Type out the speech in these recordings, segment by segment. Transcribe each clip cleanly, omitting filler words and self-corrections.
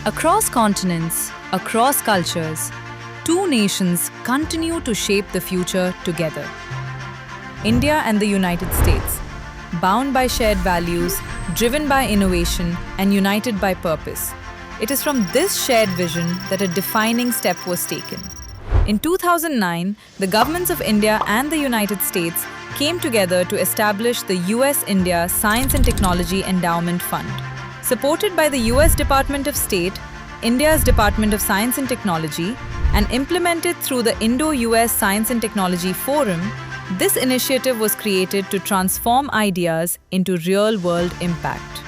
Across continents, across cultures, two nations continue to shape the future together. India and the United States, bound by shared values, driven by innovation, and united by purpose. It is from this shared vision that a defining step was taken. In 2009, the governments of India and the United States came together to establish the US-India Science and Technology Endowment Fund. Supported by the US Department of State, India's Department of Science and Technology, and implemented through the Indo-US Science and Technology Forum, this initiative was created to transform ideas into real-world impact.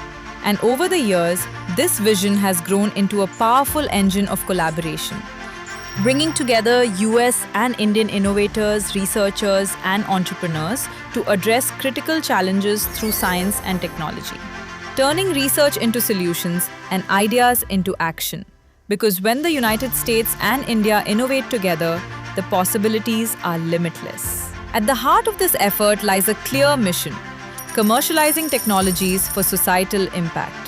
And over the years, this vision has grown into a powerful engine of collaboration, bringing together US and Indian innovators, researchers, and entrepreneurs to address critical challenges through science and technology, turning research into solutions and ideas into action. Because when the United States and India innovate together, the possibilities are limitless. At the heart of this effort lies a clear mission: commercializing technologies for societal impact.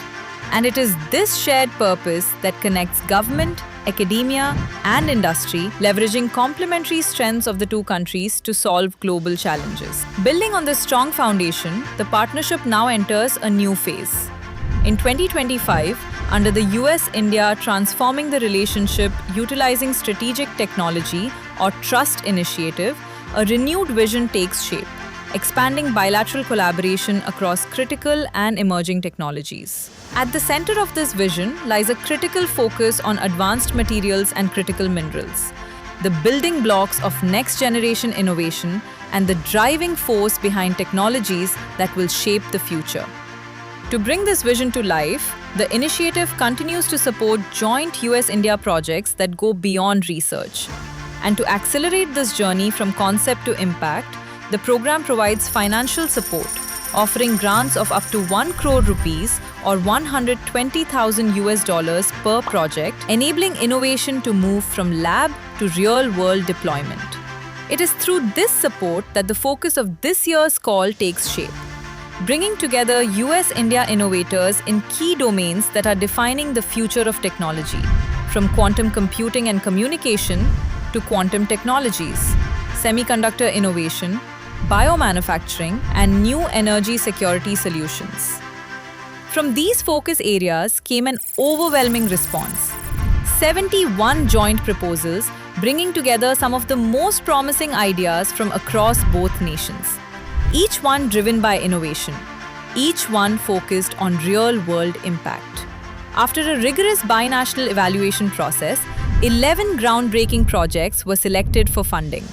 And it is this shared purpose that connects government, academia, and industry, leveraging complementary strengths of the two countries to solve global challenges. Building on this strong foundation, the partnership now enters a new phase. In 2025, under the US-India Transforming the Relationship Utilizing Strategic Technology or TRUST initiative, a renewed vision takes shape, expanding bilateral collaboration across critical and emerging technologies. At the center of this vision lies a critical focus on advanced materials and critical minerals, the building blocks of next-generation innovation and the driving force behind technologies that will shape the future. To bring this vision to life, the initiative continues to support joint US-India projects that go beyond research. And to accelerate this journey from concept to impact, the program provides financial support, offering grants of up to 1 crore rupees or $120,000 per project, enabling innovation to move from lab to real-world deployment. It is through this support that the focus of this year's call takes shape, bringing together US-India innovators in key domains that are defining the future of technology, from quantum computing and communication to quantum technologies, semiconductor innovation, biomanufacturing, and new energy security solutions. From these focus areas came an overwhelming response: 71 joint proposals bringing together some of the most promising ideas from across both nations, each one driven by innovation, each one focused on real-world impact. After a rigorous binational evaluation process, 11 groundbreaking projects were selected for funding.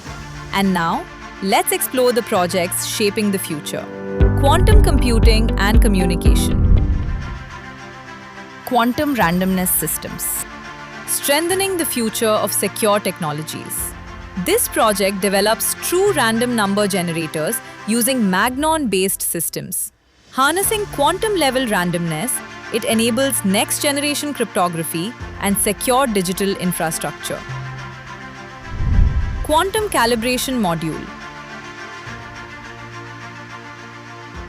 And now, let's explore the projects shaping the future. Quantum computing and communication. Quantum randomness systems. Strengthening the future of secure technologies. This project develops true random number generators using Magnon-based systems. Harnessing quantum-level randomness, it enables next-generation cryptography and secure digital infrastructure. Quantum calibration module.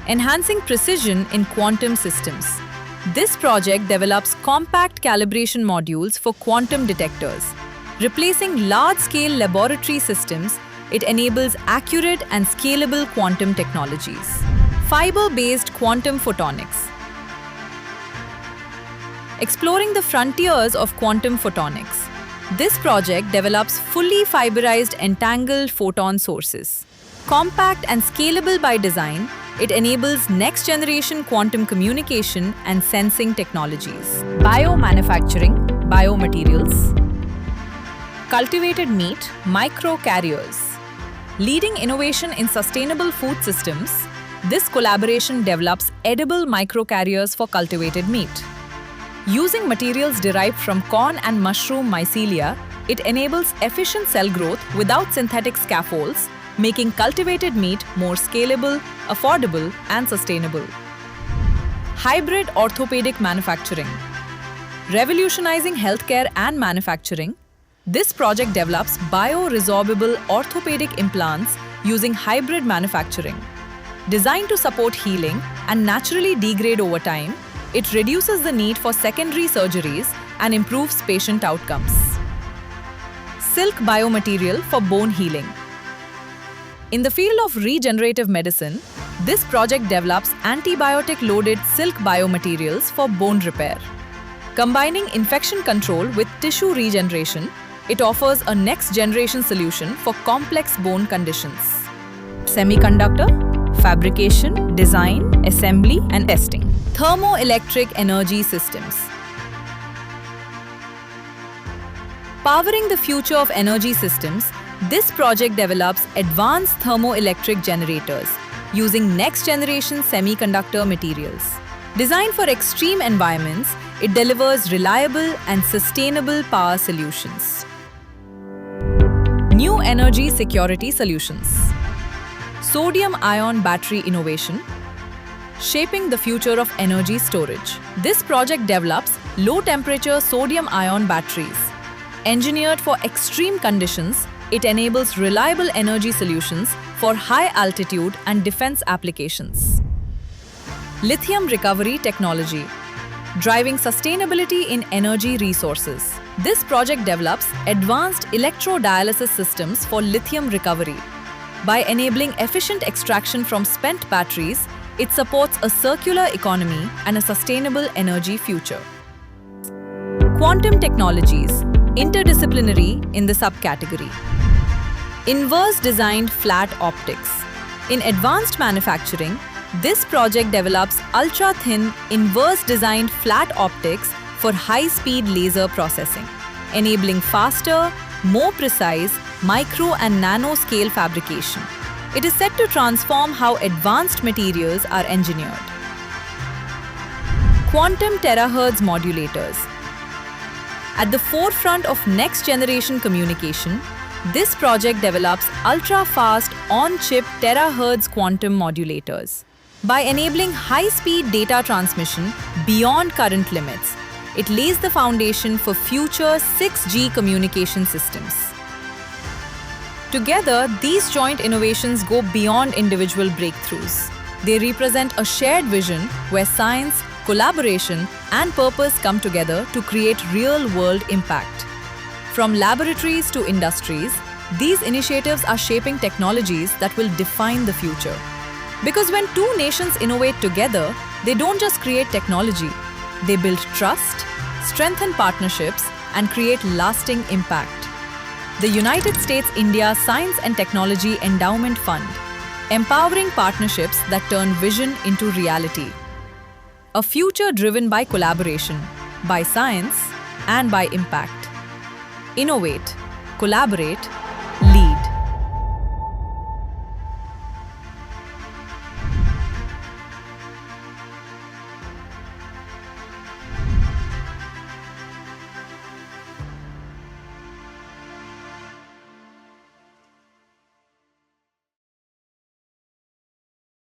Enhancing precision in quantum systems. This project develops compact calibration modules for quantum detectors. Replacing large-scale laboratory systems, it enables accurate and scalable quantum technologies. Fiber-based quantum photonics. Exploring the frontiers of quantum photonics. This project develops fully fiberized entangled photon sources. Compact and scalable by design, it enables next-generation quantum communication and sensing technologies. Biomanufacturing, biomaterials. Cultivated meat, microcarriers. Leading innovation in sustainable food systems, this collaboration develops edible microcarriers for cultivated meat. Using materials derived from corn and mushroom mycelia, it enables efficient cell growth without synthetic scaffolds, making cultivated meat more scalable, affordable, and sustainable. Hybrid orthopedic manufacturing. Revolutionizing healthcare and manufacturing, this project develops bioresorbable orthopedic implants using hybrid manufacturing. Designed to support healing and naturally degrade over time, it reduces the need for secondary surgeries and improves patient outcomes. Silk biomaterial for bone healing. In the field of regenerative medicine, this project develops antibiotic-loaded silk biomaterials for bone repair. Combining infection control with tissue regeneration, it offers a next-generation solution for complex bone conditions. Semiconductor, fabrication, design, assembly, and testing. Thermoelectric energy systems. Powering the future of energy systems, this project develops advanced thermoelectric generators using next-generation semiconductor materials. Designed for extreme environments, it delivers reliable and sustainable power solutions. New energy security solutions. Sodium-ion battery innovation, shaping the future of energy storage. This project develops low-temperature sodium-ion batteries. Engineered for extreme conditions, it enables reliable energy solutions for high-altitude and defense applications. Lithium recovery technology, driving sustainability in energy resources. This project develops advanced electrodialysis systems for lithium recovery. By enabling efficient extraction from spent batteries, it supports a circular economy and a sustainable energy future. Quantum technologies, interdisciplinary in the subcategory. Inverse-designed flat optics. In advanced manufacturing, this project develops ultra-thin, inverse-designed flat optics for high-speed laser processing, enabling faster, more precise micro and nano-scale fabrication. It is set to transform how advanced materials are engineered. Quantum terahertz modulators. At the forefront of next-generation communication, this project develops ultra-fast, on-chip terahertz quantum modulators. By enabling high-speed data transmission beyond current limits, it lays the foundation for future 6G communication systems. Together, these joint innovations go beyond individual breakthroughs. They represent a shared vision where science, collaboration, and purpose come together to create real-world impact. From laboratories to industries, these initiatives are shaping technologies that will define the future. Because when two nations innovate together, they don't just create technology, they build trust, strengthen partnerships, and create lasting impact. The United States-India Science and Technology Endowment Fund, empowering partnerships that turn vision into reality. A future driven by collaboration, by science, and by impact. Innovate, collaborate,